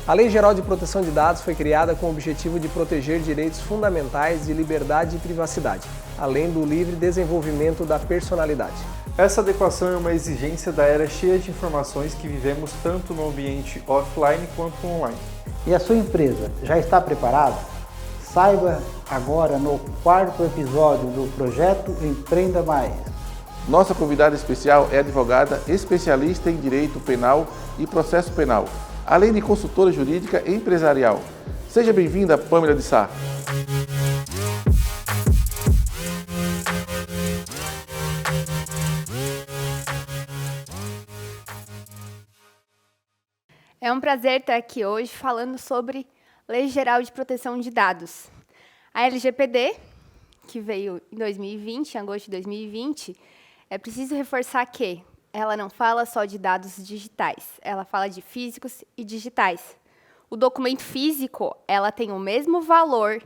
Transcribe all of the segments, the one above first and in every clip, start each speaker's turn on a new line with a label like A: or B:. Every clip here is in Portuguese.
A: A Lei Geral de Proteção de Dados foi criada com o objetivo de proteger direitos fundamentais de liberdade e privacidade, além do livre desenvolvimento da personalidade.
B: Essa adequação é uma exigência da era cheia de informações que vivemos tanto no ambiente offline quanto online.
C: E a sua empresa já está preparada? Saiba agora no 4º episódio do projeto Empreenda Mais.
D: Nossa convidada especial é advogada especialista em direito penal e processo penal, além de consultora jurídica e empresarial. Seja bem-vinda, Pamela de Sá.
E: É um prazer estar aqui hoje falando sobre Lei Geral de Proteção de Dados. A LGPD, que veio em 2020, em agosto de 2020, é preciso reforçar que ela não fala só de dados digitais, ela fala de físicos e digitais. O documento físico, ela tem o mesmo valor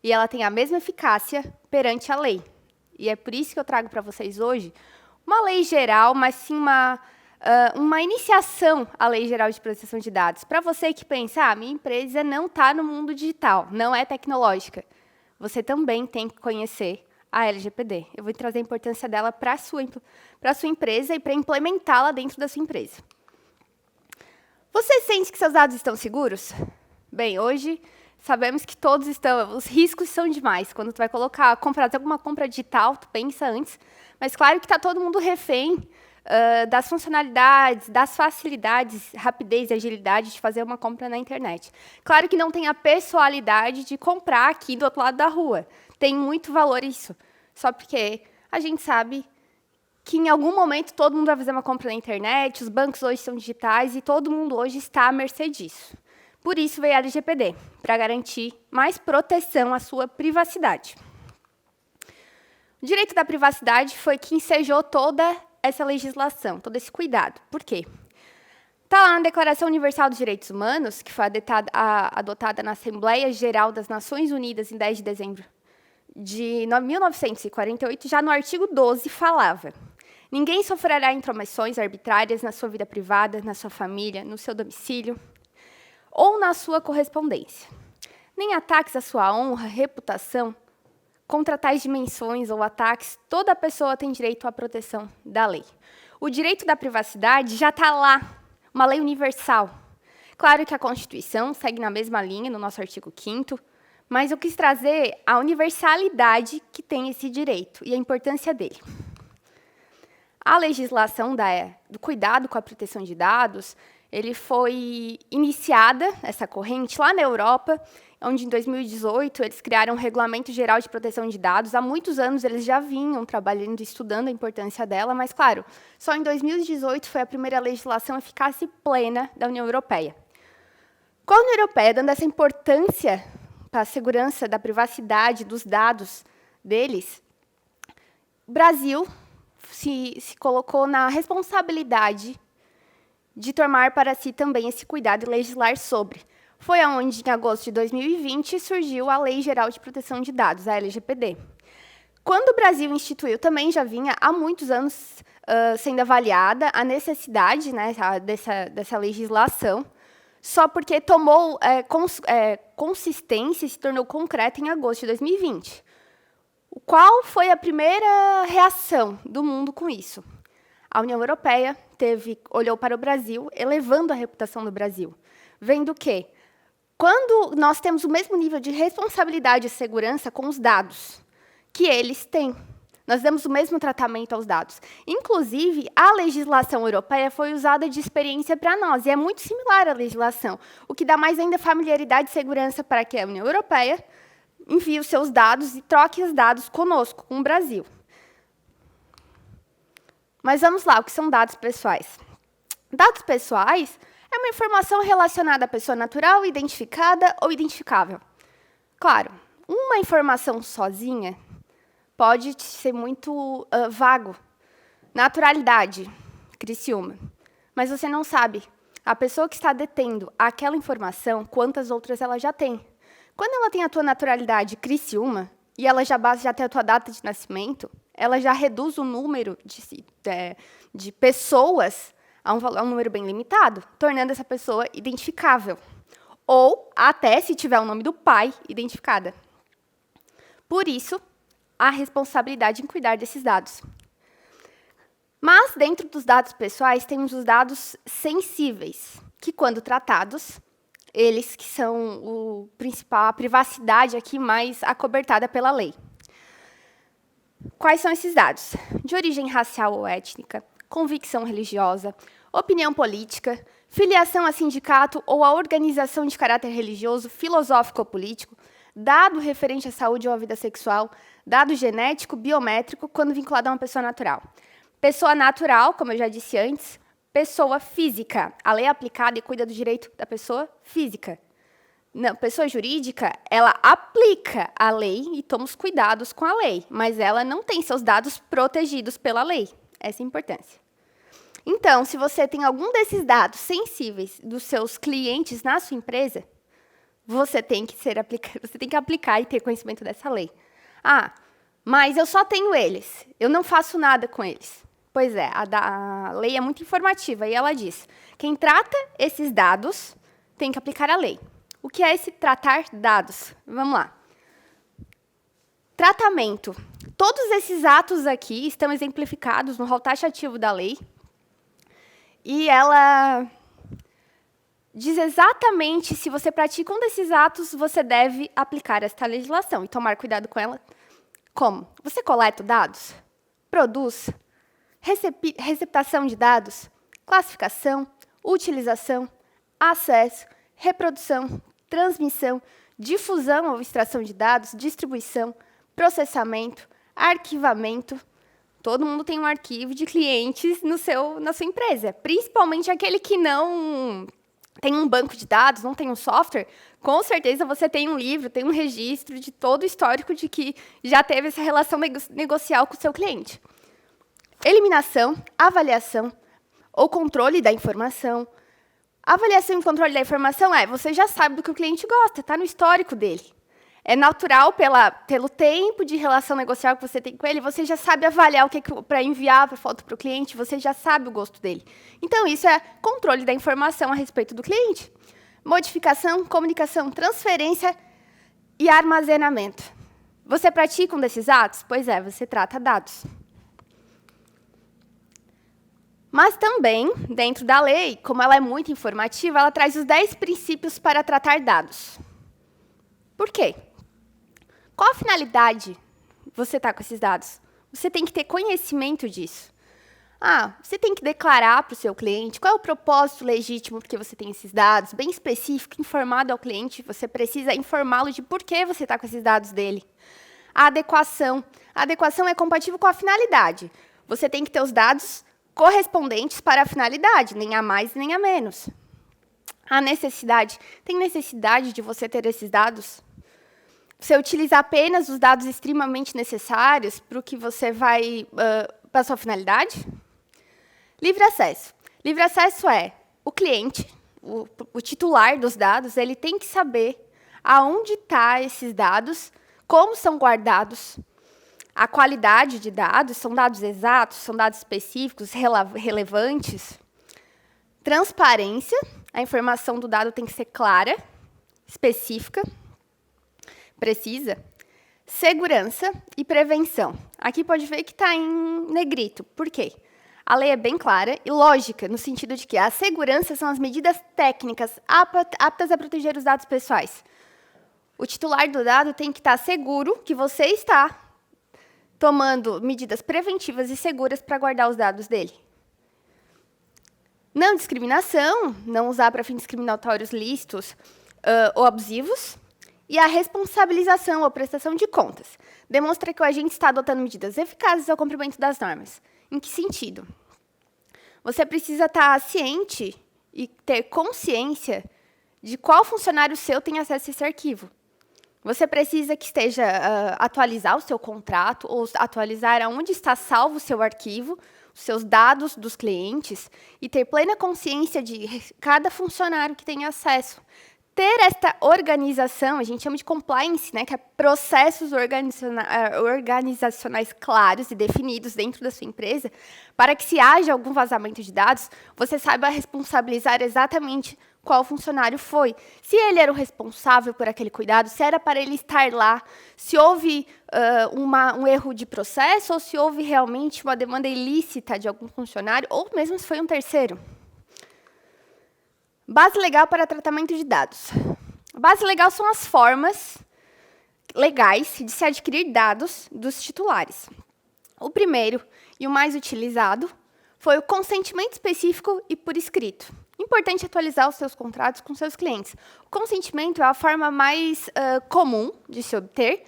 E: e ela tem a mesma eficácia perante a lei. E é por isso que eu trago para vocês hoje uma lei geral, mas sim uma iniciação à Lei Geral de Proteção de Dados. Para você que pensa, minha empresa não está no mundo digital, não é tecnológica, você também tem que conhecer a LGPD. Eu vou trazer a importância dela para a sua empresa e para implementá-la dentro da sua empresa. Você sente que seus dados estão seguros? Bem, hoje sabemos que todos estão, os riscos são demais. Quando tu vai fazer alguma compra digital, tu pensa antes, mas claro que está todo mundo refém das funcionalidades, das facilidades, rapidez e agilidade de fazer uma compra na internet. Claro que não tem a pessoalidade de comprar aqui do outro lado da rua. Tem muito valor isso. Só porque a gente sabe que em algum momento todo mundo vai fazer uma compra na internet, os bancos hoje são digitais e todo mundo hoje está à mercê disso. Por isso veio a LGPD, para garantir mais proteção à sua privacidade. O direito da privacidade foi que ensejou toda essa legislação, todo esse cuidado. Por quê? Está lá na Declaração Universal dos Direitos Humanos, que foi adotada na Assembleia Geral das Nações Unidas em 10 de dezembro de 1948, já no artigo 12 falava: ninguém sofrerá intromissões arbitrárias na sua vida privada, na sua família, no seu domicílio ou na sua correspondência, nem ataques à sua honra, reputação. Contra tais dimensões ou ataques, toda pessoa tem direito à proteção da lei. O direito da privacidade já está lá, uma lei universal. Claro que a Constituição segue na mesma linha, no nosso artigo 5º, mas eu quis trazer a universalidade que tem esse direito e a importância dele. A legislação do cuidado com a proteção de dados, ele foi iniciada, essa corrente, lá na Europa, onde, em 2018, eles criaram um Regulamento Geral de Proteção de Dados. Há muitos anos, eles já vinham trabalhando e estudando a importância dela, mas, claro, só em 2018 foi a primeira legislação eficaz e plena da União Europeia. Com a União Europeia dando essa importância para a segurança da privacidade dos dados deles, o Brasil se colocou na responsabilidade de tomar para si também esse cuidado e legislar sobre. Foi aonde, em agosto de 2020, surgiu a Lei Geral de Proteção de Dados, a LGPD. Quando o Brasil instituiu, também já vinha há muitos anos sendo avaliada a necessidade, né, dessa legislação, só porque tomou consistência e se tornou concreta em agosto de 2020. Qual foi a primeira reação do mundo com isso? A União Europeia olhou para o Brasil, elevando a reputação do Brasil, vendo que, quando nós temos o mesmo nível de responsabilidade e segurança com os dados que eles têm, nós damos o mesmo tratamento aos dados. Inclusive, a legislação europeia foi usada de experiência para nós, e é muito similar à legislação, o que dá mais ainda familiaridade e segurança para que a União Europeia envie os seus dados e troque os dados conosco, com o Brasil. Mas vamos lá, o que são dados pessoais? Dados pessoais é uma informação relacionada à pessoa natural, identificada ou identificável. Claro, uma informação sozinha pode ser muito vago. Naturalidade, Criciúma. Mas você não sabe, a pessoa que está detendo aquela informação, quantas outras ela já tem. Quando ela tem a tua naturalidade Criciúma, e ela já tem a tua data de nascimento, ela já reduz o número de pessoas a um número bem limitado, tornando essa pessoa identificável. ou até se tiver o nome do pai identificada. Por isso, a responsabilidade em cuidar desses dados. Mas, dentro dos dados pessoais, temos os dados sensíveis, que, quando tratados, eles que são o principal, a privacidade aqui mais acobertada pela lei. Quais são esses dados? De origem racial ou étnica, convicção religiosa, opinião política, filiação a sindicato ou a organização de caráter religioso, filosófico ou político, dado referente à saúde ou à vida sexual, dado genético, biométrico, quando vinculado a uma pessoa natural. Pessoa natural, como eu já disse antes, pessoa física. A lei é aplicada e cuida do direito da pessoa física. Não, pessoa jurídica, ela aplica a lei e toma os cuidados com a lei, mas ela não tem seus dados protegidos pela lei. Essa é a importância. Então, se você tem algum desses dados sensíveis dos seus clientes na sua empresa, você tem que aplicar e ter conhecimento dessa lei. Ah, mas eu só tenho eles, eu não faço nada com eles. Pois é, a lei é muito informativa e ela diz: quem trata esses dados tem que aplicar a lei. O que é esse tratar dados? Vamos lá. Tratamento. Todos esses atos aqui estão exemplificados no rol taxativo da lei. E ela diz exatamente se você pratica um desses atos, você deve aplicar esta legislação e tomar cuidado com ela. Como? Você coleta dados? Produz? Receptação de dados? Classificação? Utilização? Acesso? Reprodução? Transmissão? Difusão ou extração de dados? Distribuição? Processamento? Arquivamento? Todo mundo tem um arquivo de clientes na sua empresa, principalmente aquele que não tem um banco de dados, não tem um software. Com certeza você tem um livro, tem um registro de todo o histórico de que já teve essa relação negocial com o seu cliente. Eliminação, avaliação ou controle da informação. Avaliação e controle da informação você já sabe do que o cliente gosta, está no histórico dele. É natural, pelo tempo de relação negocial que você tem com ele, você já sabe avaliar o que para enviar para foto para o cliente, você já sabe o gosto dele. Então, isso é controle da informação a respeito do cliente. Modificação, comunicação, transferência e armazenamento. Você pratica um desses atos? Pois é, você trata dados. Mas também, dentro da lei, como ela é muito informativa, ela traz os 10 princípios para tratar dados. Por quê? Qual a finalidade você está com esses dados? Você tem que ter conhecimento disso. Você tem que declarar para o seu cliente qual é o propósito legítimo porque você tem esses dados, bem específico, informado ao cliente. Você precisa informá-lo de por que você está com esses dados dele. A adequação. A adequação é compatível com a finalidade. Você tem que ter os dados correspondentes para a finalidade, nem a mais nem a menos. A necessidade. Tem necessidade de você ter esses dados? Você utiliza apenas os dados extremamente necessários para o que você vai, para a sua finalidade? Livre acesso. Livre acesso é o cliente, o titular dos dados, ele tem que saber aonde estão esses dados, como são guardados, a qualidade de dados, são dados exatos, são dados específicos, relevantes. Transparência, a informação do dado tem que ser clara, específica, precisa. Segurança e prevenção. Aqui pode ver que está em negrito. Por quê? A lei é bem clara e lógica, no sentido de que a segurança são as medidas técnicas aptas a proteger os dados pessoais. O titular do dado tem que estar seguro que você está tomando medidas preventivas e seguras para guardar os dados dele. Não discriminação, não usar para fins discriminatórios lícitos ou abusivos. E a responsabilização ou prestação de contas. Demonstra que o agente está adotando medidas eficazes ao cumprimento das normas. Em que sentido? Você precisa estar ciente e ter consciência de qual funcionário seu tem acesso a esse arquivo. Você precisa que esteja atualizar o seu contrato ou atualizar aonde está salvo o seu arquivo, os seus dados dos clientes e ter plena consciência de cada funcionário que tem acesso. Ter esta organização, a gente chama de compliance, né, que é processos organizacionais claros e definidos dentro da sua empresa, para que se haja algum vazamento de dados, você saiba responsabilizar exatamente qual funcionário foi. Se ele era o responsável por aquele cuidado, se era para ele estar lá, se houve um erro de processo ou se houve realmente uma demanda ilícita de algum funcionário, ou mesmo se foi um terceiro. Base legal para tratamento de dados. Base legal são as formas legais de se adquirir dados dos titulares. O primeiro e o mais utilizado foi o consentimento específico e por escrito. Importante atualizar os seus contratos com seus clientes. O consentimento é a forma mais comum de se obter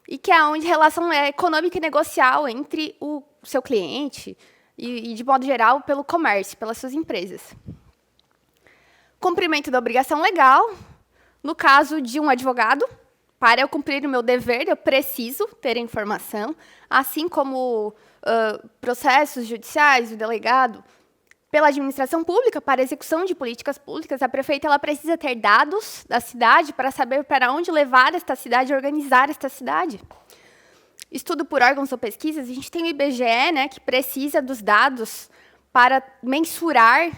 E: e que é onde a relação é econômica e negocial entre o seu cliente e, de modo geral, pelo comércio, pelas suas empresas. Cumprimento da obrigação legal. No caso de um advogado, para eu cumprir o meu dever, eu preciso ter a informação, assim como processos judiciais, o delegado, pela administração pública, para a execução de políticas públicas, a prefeita ela precisa ter dados da cidade para saber para onde levar esta cidade, organizar esta cidade. Estudo por órgãos ou pesquisas, a gente tem o IBGE, né, que precisa dos dados para mensurar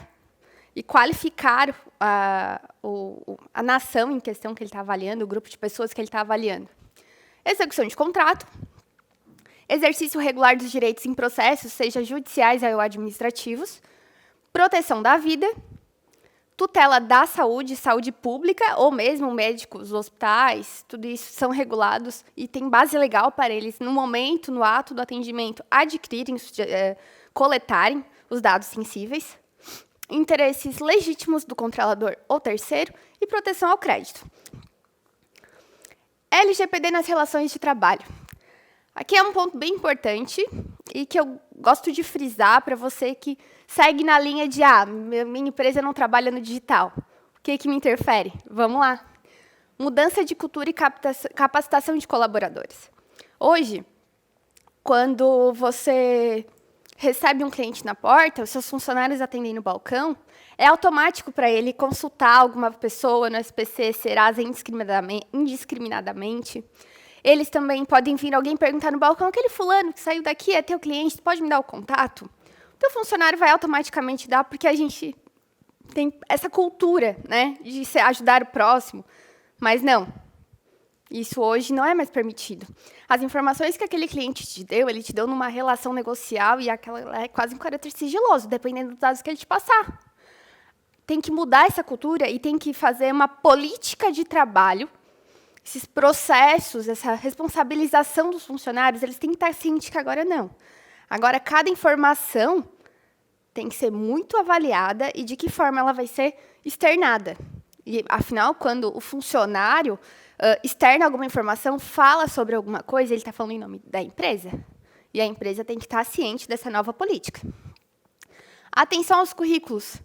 E: e qualificar a nação em questão que ele está avaliando, o grupo de pessoas que ele está avaliando. Execução de contrato, exercício regular dos direitos em processos, seja judiciais ou administrativos, proteção da vida, tutela da saúde, saúde pública, ou mesmo médicos, hospitais, tudo isso são regulados e tem base legal para eles, no momento, no ato do atendimento, adquirirem, coletarem os dados sensíveis, interesses legítimos do controlador ou terceiro e proteção ao crédito. LGPD nas relações de trabalho. Aqui é um ponto bem importante e que eu gosto de frisar para você que segue na linha de minha empresa não trabalha no digital. O que me interfere? Vamos lá. Mudança de cultura e capacitação de colaboradores. Hoje, quando você recebe um cliente na porta, os seus funcionários atendem no balcão, é automático para ele consultar alguma pessoa no SPC Serasa indiscriminadamente. Eles também podem vir alguém perguntar no balcão, aquele fulano que saiu daqui é teu cliente, pode me dar o contato? O teu funcionário vai automaticamente dar, porque a gente tem essa cultura, né, de ajudar o próximo. Mas não, isso hoje não é mais permitido. As informações que aquele cliente te deu, ele te deu numa relação negocial e aquela é quase um caráter sigiloso, dependendo dos dados que ele te passar. Tem que mudar essa cultura e tem que fazer uma política de trabalho. Esses processos, essa responsabilização dos funcionários, eles têm que estar cientes que agora não. Agora, cada informação tem que ser muito avaliada e de que forma ela vai ser externada. E, afinal, quando o funcionário externa alguma informação, fala sobre alguma coisa, ele está falando em nome da empresa. E a empresa tem que estar ciente dessa nova política. Atenção aos currículos.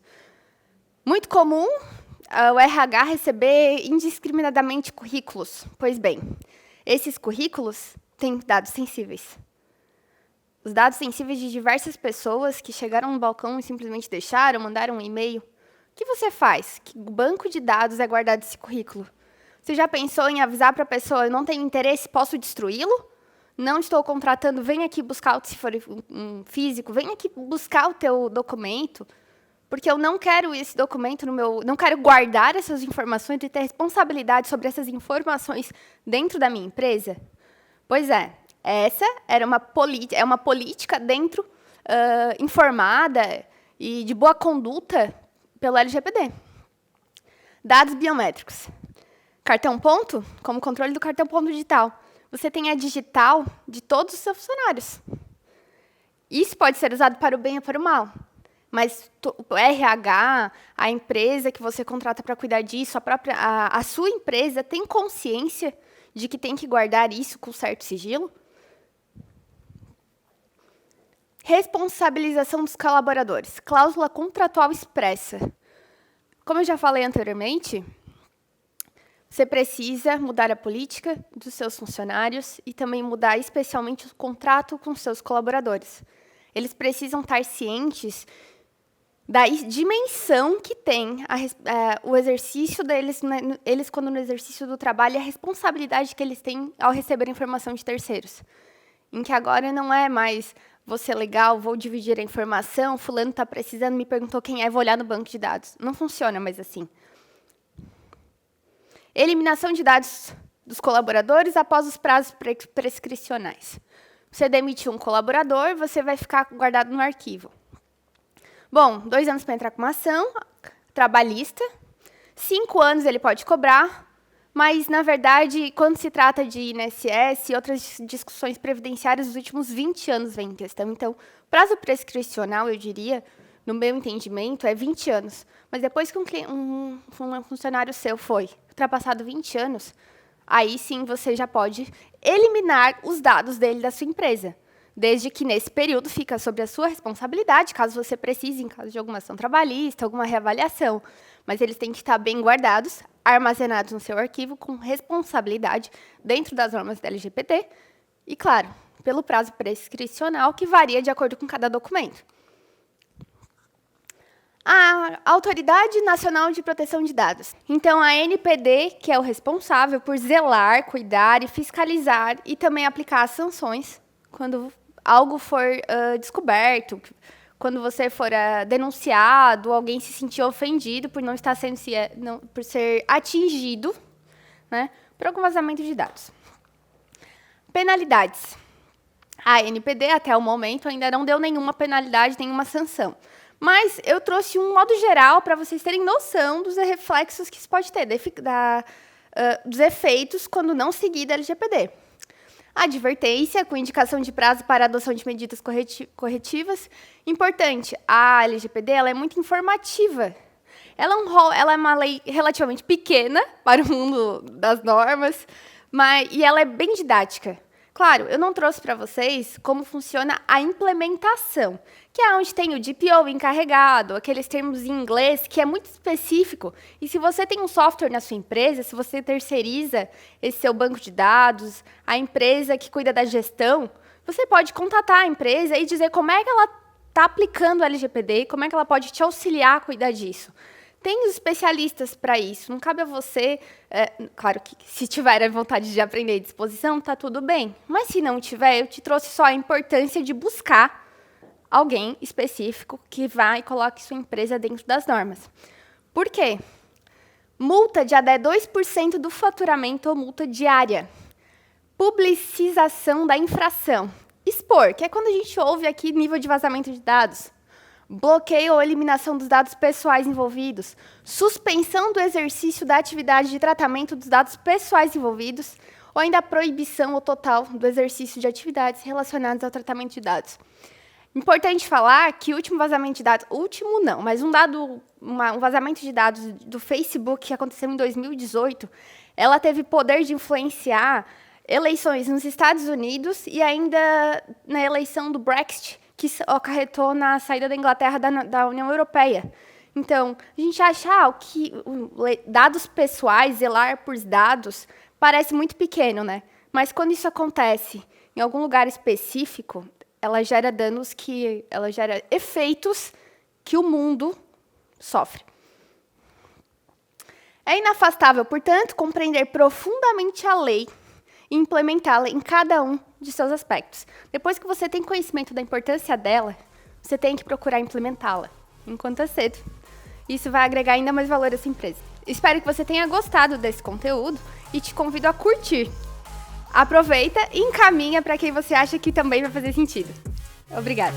E: Muito comum o RH receber indiscriminadamente currículos. Pois bem, esses currículos têm dados sensíveis. Os dados sensíveis de diversas pessoas que chegaram no balcão e simplesmente deixaram, mandaram um e-mail. O que você faz? Que banco de dados é guardado esse currículo? Você já pensou em avisar para a pessoa, eu não tenho interesse, posso destruí-lo? Não estou contratando, vem aqui buscar, se for um físico, vem aqui buscar o teu documento, porque eu não quero esse documento não quero guardar essas informações e ter responsabilidade sobre essas informações dentro da minha empresa? Pois é, essa era uma política dentro, informada e de boa conduta pelo LGPD. Dados biométricos. Cartão ponto, como controle do cartão ponto digital. Você tem a digital de todos os seus funcionários. Isso pode ser usado para o bem ou para o mal. Mas o RH, a empresa que você contrata para cuidar disso, a sua empresa tem consciência de que tem que guardar isso com certo sigilo? Responsabilização dos colaboradores. Cláusula contratual expressa. Como eu já falei anteriormente, você precisa mudar a política dos seus funcionários e também mudar especialmente o contrato com seus colaboradores. Eles precisam estar cientes da dimensão que tem o exercício deles, eles quando no exercício do trabalho, e a responsabilidade que eles têm ao receber informação de terceiros. Em que agora não é mais vou ser legal, vou dividir a informação, fulano está precisando, me perguntou quem é, vou olhar no banco de dados. Não funciona mais assim. Eliminação de dados dos colaboradores após os prazos prescricionais. Você demitiu um colaborador, você vai ficar guardado no arquivo. Bom, 2 anos para entrar com uma ação trabalhista, 5 anos ele pode cobrar, mas, na verdade, quando se trata de INSS e outras discussões previdenciárias, os últimos 20 anos vem em questão. Então, prazo prescricional, eu diria, no meu entendimento, é 20 anos. Mas depois que um funcionário seu foi ultrapassado 20 anos, aí sim você já pode eliminar os dados dele da sua empresa. Desde que, nesse período, fica sob a sua responsabilidade, caso você precise, em caso de alguma ação trabalhista, alguma reavaliação. Mas eles têm que estar bem guardados, armazenados no seu arquivo, com responsabilidade, dentro das normas da LGPD, e, claro, pelo prazo prescricional, que varia de acordo com cada documento. A Autoridade Nacional de Proteção de Dados. Então, a ANPD, que é o responsável por zelar, cuidar e fiscalizar, e também aplicar as sanções quando algo for descoberto, quando você for denunciado, alguém se sentir ofendido por não estar sendo por ser atingido, né, por algum vazamento de dados. Penalidades. A ANPD, até o momento, ainda não deu nenhuma penalidade, nenhuma sanção. Mas eu trouxe um modo geral para vocês terem noção dos reflexos que isso pode ter, dos efeitos quando não seguir da LGPD. Advertência, com indicação de prazo para adoção de medidas corretivas. Importante, a LGPD ela é muito informativa. Ela é uma lei relativamente pequena para o mundo das normas, e ela é bem didática. Claro, eu não trouxe para vocês como funciona a implementação, que é onde tem o DPO encarregado, aqueles termos em inglês, que é muito específico. E se você tem um software na sua empresa, se você terceiriza esse seu banco de dados, a empresa que cuida da gestão, você pode contatar a empresa e dizer como é que ela está aplicando o LGPD, como é que ela pode te auxiliar a cuidar disso. Tem os especialistas para isso, não cabe a você, claro que se tiver a vontade de aprender e disposição, está tudo bem. Mas se não tiver, eu te trouxe só a importância de buscar alguém específico que vá e coloque sua empresa dentro das normas. Por quê? Multa de até 2% do faturamento ou multa diária. Publicização da infração. Expor, que é quando a gente ouve aqui nível de vazamento de dados. Bloqueio ou eliminação dos dados pessoais envolvidos, suspensão do exercício da atividade de tratamento dos dados pessoais envolvidos, ou ainda a proibição ou total do exercício de atividades relacionadas ao tratamento de dados. Importante falar que o último vazamento de dados, último não, mas um vazamento de dados do Facebook que aconteceu em 2018, ela teve poder de influenciar eleições nos Estados Unidos e ainda na eleição do Brexit, que acarretou na saída da Inglaterra da União Europeia. Então, a gente acha que dados pessoais, zelar por dados, parece muito pequeno, né? Mas quando isso acontece em algum lugar específico, ela gera ela gera efeitos que o mundo sofre. É inafastável, portanto, compreender profundamente a lei e implementá-la em cada um de seus aspectos. Depois que você tem conhecimento da importância dela, você tem que procurar implementá-la, enquanto é cedo. Isso vai agregar ainda mais valor à sua empresa. Espero que você tenha gostado desse conteúdo e te convido a curtir. Aproveita e encaminha para quem você acha que também vai fazer sentido. Obrigada!